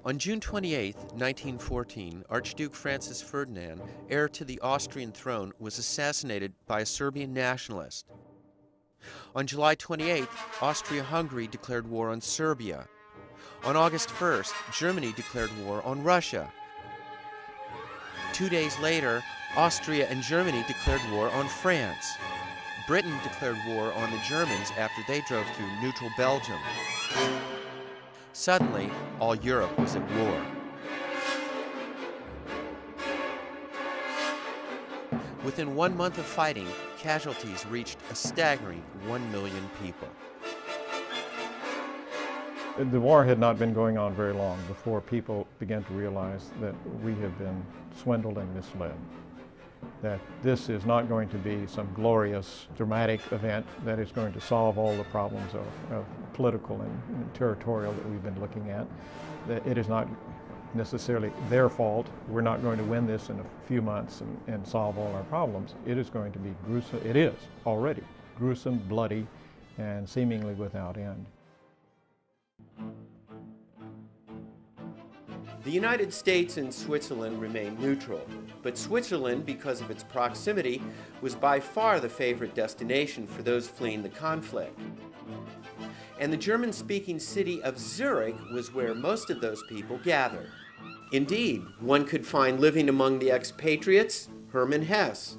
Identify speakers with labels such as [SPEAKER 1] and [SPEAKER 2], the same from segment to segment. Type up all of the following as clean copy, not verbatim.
[SPEAKER 1] On June 28, 1914, Archduke Francis Ferdinand, heir to the Austrian throne, was assassinated by a Serbian nationalist. On July 28, Austria-Hungary declared war on Serbia. On August 1st, Germany declared war on Russia. 2 days later, Austria and Germany declared war on France. Britain declared war on the Germans after they drove through neutral Belgium. Suddenly, all Europe was at war. Within 1 month of fighting, casualties reached a staggering 1 million people.
[SPEAKER 2] The war had not been going on very long before people began to realize that we have been swindled and misled. That this is not going to be some glorious, dramatic event that is going to solve all the problems of political and territorial that we've been looking at. That it is not necessarily their fault. We're not going to win this in a few months and solve all our problems. It is going to be gruesome. It is already gruesome, bloody, and seemingly without end.
[SPEAKER 1] The United States and Switzerland remained neutral, but Switzerland, because of its proximity, was by far the favorite destination for those fleeing the conflict. And the German-speaking city of Zurich was where most of those people gathered. Indeed, one could find living among the expatriates Hermann Hesse,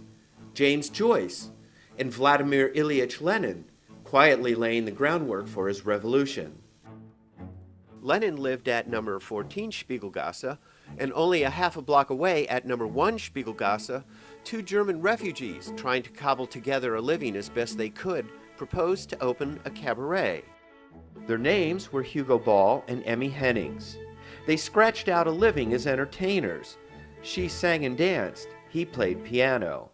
[SPEAKER 1] James Joyce, and Vladimir Ilyich Lenin, quietly laying the groundwork for his revolution. Lenin lived at number 14 Spiegelgasse, and only a half a block away at number 1 Spiegelgasse, 2 German refugees trying to cobble together a living as best they could proposed to open a cabaret. Their names were Hugo Ball and Emmy Hennings. They scratched out a living as entertainers. She sang and danced, he played piano.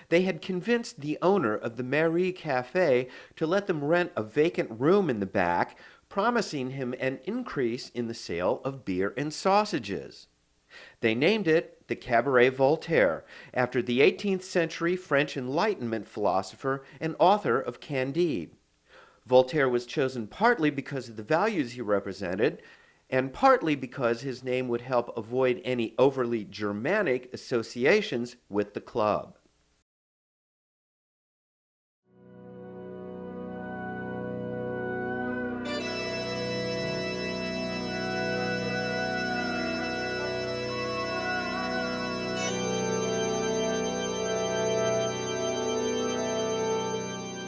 [SPEAKER 1] They had convinced the owner of the Mairie Café to let them rent a vacant room in the back, promising him an increase in the sale of beer and sausages. They named it the Cabaret Voltaire, after the 18th century French Enlightenment philosopher and author of Candide. Voltaire was chosen partly because of the values he represented, and partly because his name would help avoid any overly Germanic associations with the club.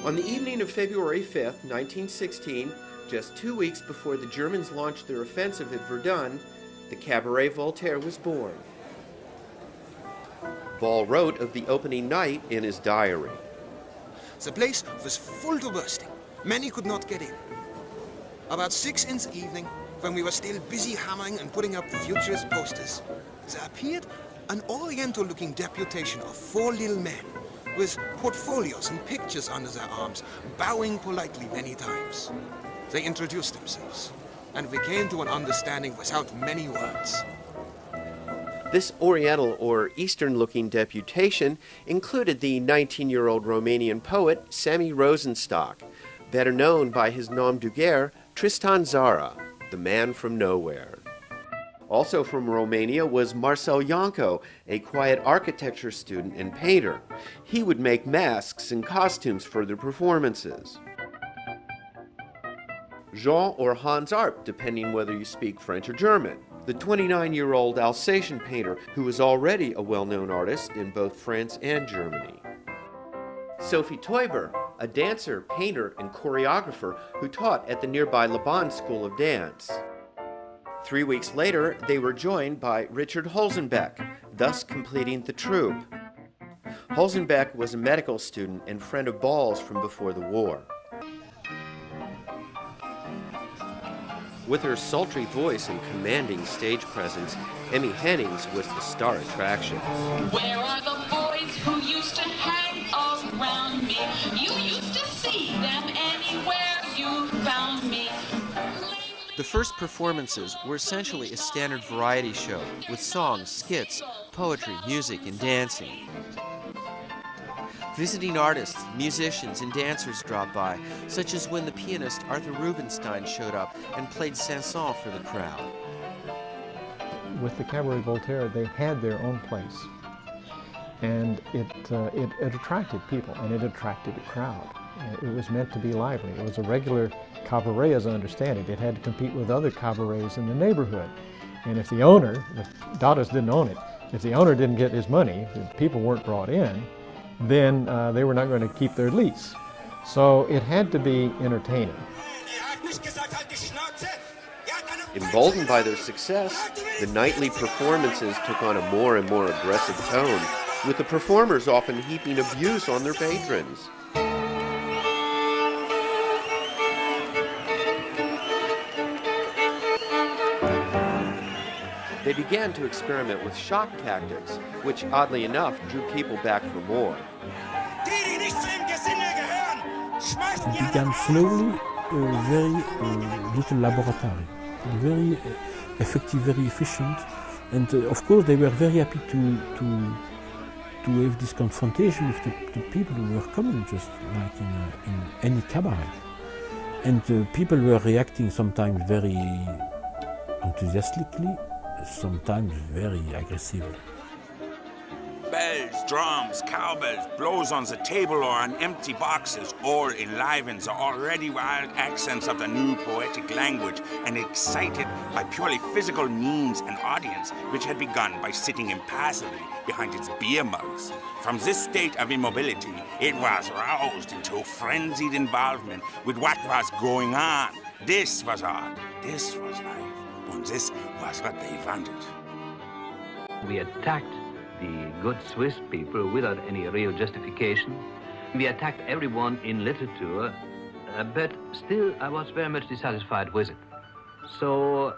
[SPEAKER 1] On the evening of February 5, 1916, just 2 weeks before the Germans launched their offensive at Verdun, the Cabaret Voltaire was born. Ball wrote of the opening night in his diary.
[SPEAKER 3] The place was full to bursting. Many could not get in. About 6 in the evening, when we were still busy hammering and putting up futurist posters, there appeared an oriental-looking deputation of 4 little men, with portfolios and pictures under their arms, bowing politely many times. They introduced themselves, and we came to an understanding without many words.
[SPEAKER 1] This Oriental or Eastern-looking deputation included the 19-year-old Romanian poet Sami Rosenstock, better known by his nom de guerre, Tristan Tzara, the man from nowhere. Also from Romania was Marcel Iancu, a quiet architecture student and painter. He would make masks and costumes for their performances. Jean or Hans Arp, depending whether you speak French or German, the 29-year-old Alsatian painter who was already a well-known artist in both France and Germany. Sophie Teuber, a dancer, painter, and choreographer who taught at the nearby Laban School of Dance. 3 weeks later, they were joined by Richard Holzenbeck, thus completing the troupe. Holzenbeck was a medical student and friend of Ball's from before the war. With her sultry voice and commanding stage presence, Emmy Hennings was the star attraction.
[SPEAKER 4] Where are the boys who used to hang around me? You used to see them anywhere you found me.
[SPEAKER 1] The first performances were essentially a standard variety show with songs, skits, poetry, music, and dancing. Visiting artists, musicians, and dancers dropped by, such as when the pianist Arthur Rubinstein showed up and played Sanson for the crowd.
[SPEAKER 2] with the Cabaret Voltaire, they had their own place. And it attracted people, and it attracted a crowd. It was meant to be lively. It was a regular cabaret, as I understand it. It had to compete with other cabarets in the neighborhood. And if the owner, the Dadas didn't own it, if the owner didn't get his money, if people weren't brought in, then they were not going to keep their lease. So it had to be entertaining.
[SPEAKER 1] Emboldened by their success, the nightly performances took on a more and more aggressive tone, with the performers often heaping abuse on their patrons. They began to experiment with shock tactics, which oddly enough drew people back for more.
[SPEAKER 5] It began slowly, very little laboratory, very effective, very efficient, and of course they were very happy to have this confrontation with the people who were coming, just like in any cabaret. And people were reacting sometimes very enthusiastically, sometimes very aggressively.
[SPEAKER 6] Bells, drums, cowbells, blows on the table or on empty boxes all enlivened the already wild accents of the new poetic language and excited by purely physical means an audience which had begun by sitting impassively behind its beer mugs. From this state of immobility, it was roused into frenzied involvement with what was going on. This was art, this was life, and this was what they wanted.
[SPEAKER 7] We attacked the good Swiss people without any real justification. We attacked everyone in literature, but still I was very much dissatisfied with it. So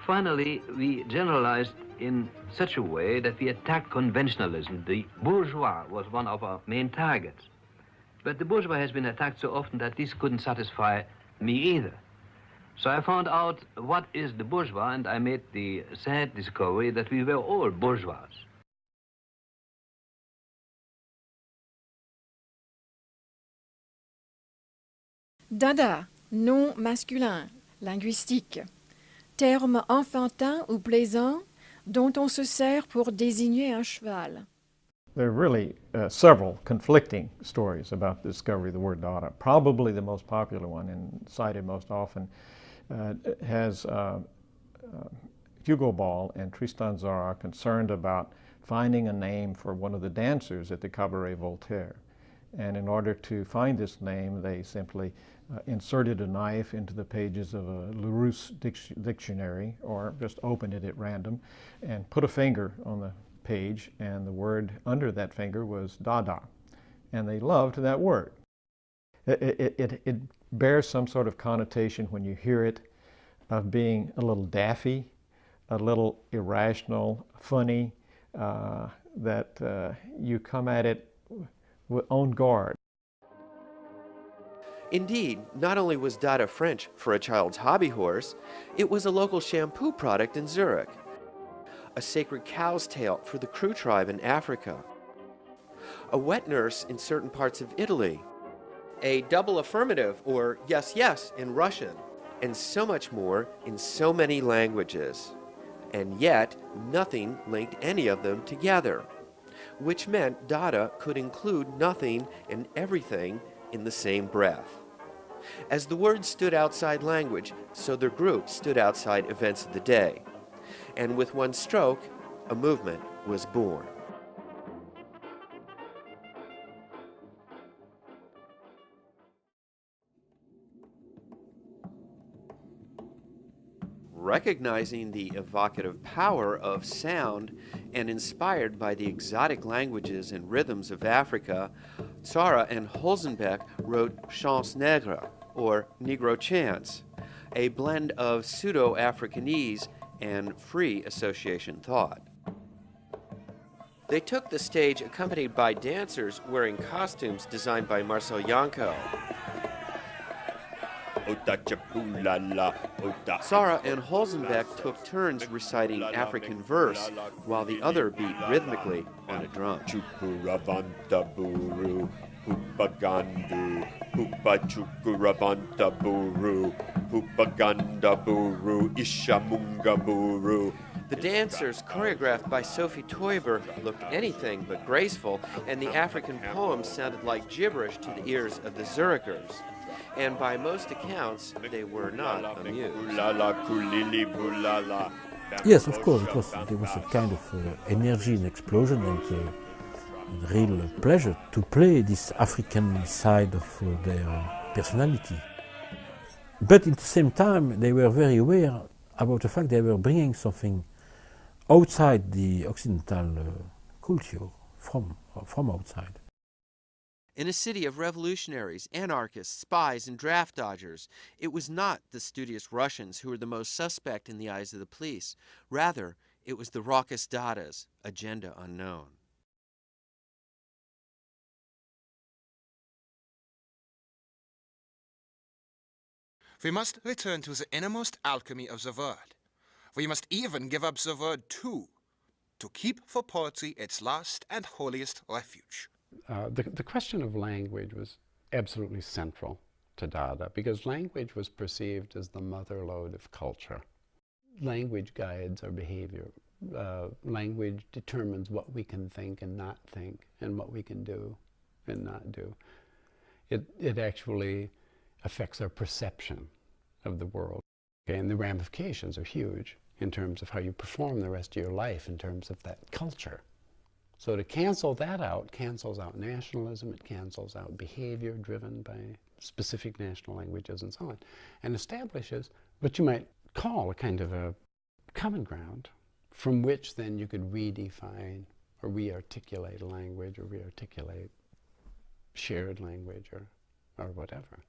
[SPEAKER 7] finally we generalized in such a way that we attacked conventionalism. The bourgeois was one of our main targets. But the bourgeois has been attacked so often that this couldn't satisfy me either. So I found out what is the bourgeois, and I made the sad discovery that we were all bourgeois.
[SPEAKER 8] Dada, nom masculin, linguistique. Terme enfantin ou plaisant dont on se sert pour désigner un cheval.
[SPEAKER 2] There are really several conflicting stories about the discovery of the word Dada. Probably the most popular one and cited most often has Hugo Ball and Tristan Tzara concerned about finding a name for one of the dancers at the Cabaret Voltaire. And in order to find this name, they simply inserted a knife into the pages of a Larousse dictionary, or just opened it at random, and put a finger on the page, and the word under that finger was Dada. And they loved that word. It bears some sort of connotation when you hear it of being a little daffy, a little irrational, funny, that you come at it on guard.
[SPEAKER 1] Indeed, not only was Dada French for a child's hobby horse, it was a local shampoo product in Zurich, a sacred cow's tail for the Kru tribe in Africa, a wet nurse in certain parts of Italy, a double affirmative, or yes, yes, in Russian, and so much more in so many languages. And yet, nothing linked any of them together, which meant Dada could include nothing and everything in the same breath. As the words stood outside language, so their group stood outside events of the day. And with one stroke, a movement was born. Recognizing the evocative power of sound and inspired by the exotic languages and rhythms of Africa, Tzara and Holzenbeck wrote Chants Nègres, or Negro chants, a blend of pseudo-Africanese and free association thought. They took the stage accompanied by dancers wearing costumes designed by Marcel Janco. Tzara and Holzenbeck took turns reciting African verse, while the other beat rhythmically on a drum. The dancers, choreographed by Sophie Teuber, looked anything but graceful, and the African poems sounded like gibberish to the ears of the Zurichers. And by most accounts, they were not amused.
[SPEAKER 5] Yes, of course, there was a kind of energy and explosion and real pleasure to play this African side of their personality. But at the same time, they were very aware about the fact they were bringing something outside the Occidental culture, from outside.
[SPEAKER 1] In a city of revolutionaries, anarchists, spies, and draft dodgers, it was not the studious Russians who were the most suspect in the eyes of the police. Rather, it was the raucous Dadas, agenda unknown.
[SPEAKER 3] We must return to the innermost alchemy of the world. We must even give up the word too, to keep for poetry its last and holiest refuge.
[SPEAKER 9] The question of language was absolutely central to Dada because language was perceived as the mother lode of culture. Language guides our behavior. Language determines what we can think and not think, and what we can do and not do. It actually affects our perception of the world. Okay? And the ramifications are huge in terms of how you perform the rest of your life in terms of that culture. So to cancel that out cancels out nationalism, it cancels out behavior driven by specific national languages and so on, and establishes what you might call a kind of a common ground from which then you could redefine or re-articulate a language or re-articulate shared language or whatever.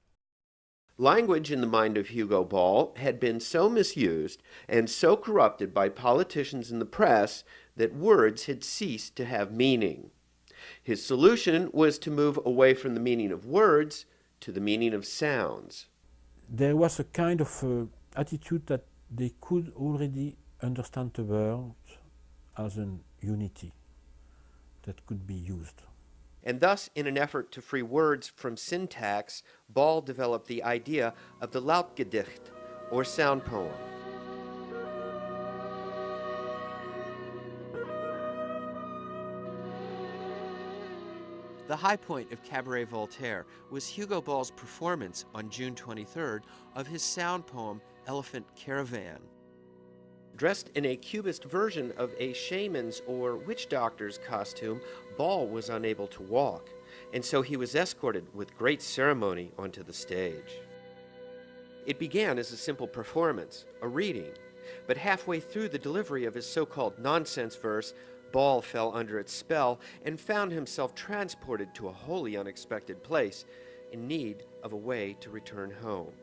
[SPEAKER 1] Language in the mind of Hugo Ball had been so misused and so corrupted by politicians and the press that words had ceased to have meaning. His solution was to move away from the meaning of words to the meaning of sounds.
[SPEAKER 5] There was a kind of attitude that they could already understand the world as an unity that could be used.
[SPEAKER 1] And thus, in an effort to free words from syntax, Ball developed the idea of the Lautgedicht, or sound poem. The high point of Cabaret Voltaire was Hugo Ball's performance on June 23rd of his sound poem, Elephant Caravan. Dressed in a cubist version of a shaman's or witch doctor's costume, Ball was unable to walk, and so he was escorted with great ceremony onto the stage. It began as a simple performance, a reading, but halfway through the delivery of his so-called nonsense verse, Ball fell under its spell and found himself transported to a wholly unexpected place, in need of a way to return home.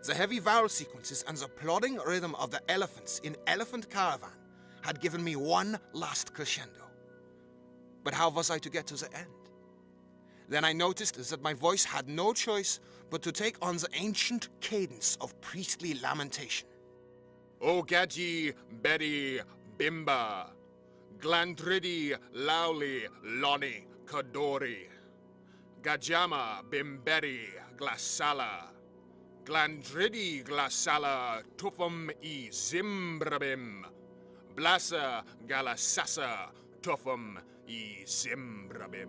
[SPEAKER 3] The heavy vowel sequences and the plodding rhythm of the elephants in Elephant Caravan had given me one last crescendo. But how was I to get to the end? Then I noticed that my voice had no choice but to take on the ancient cadence of priestly lamentation. O Gaji, Bedi, Bimba, Glandridi, Lauli, Loni, Kadori, Gajama, Bimberi, Glasala, Glandridi, Glasala, Tufum I Zimbrabim, Blasa, Galasasa, Tufum I Zimbrabim.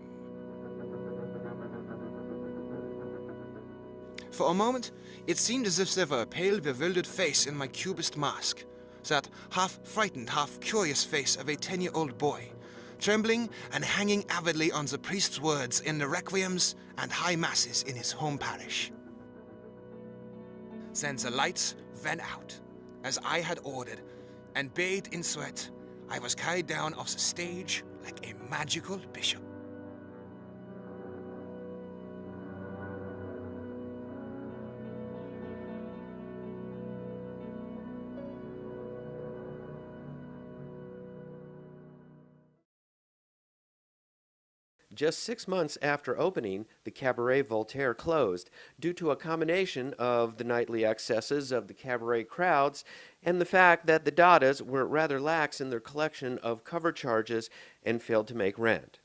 [SPEAKER 3] For a moment, it seemed as if there were a pale, bewildered face in my cubist mask, that half-frightened, half-curious face of a 10-year-old boy, trembling and hanging avidly on the priest's words in the requiems and high masses in his home parish. Then the lights went out, as I had ordered, and bathed in sweat, I was carried down off the stage like a magical bishop.
[SPEAKER 1] Just 6 months after opening, the Cabaret Voltaire closed due to a combination of the nightly excesses of the cabaret crowds and the fact that the Dadas were rather lax in their collection of cover charges and failed to make rent.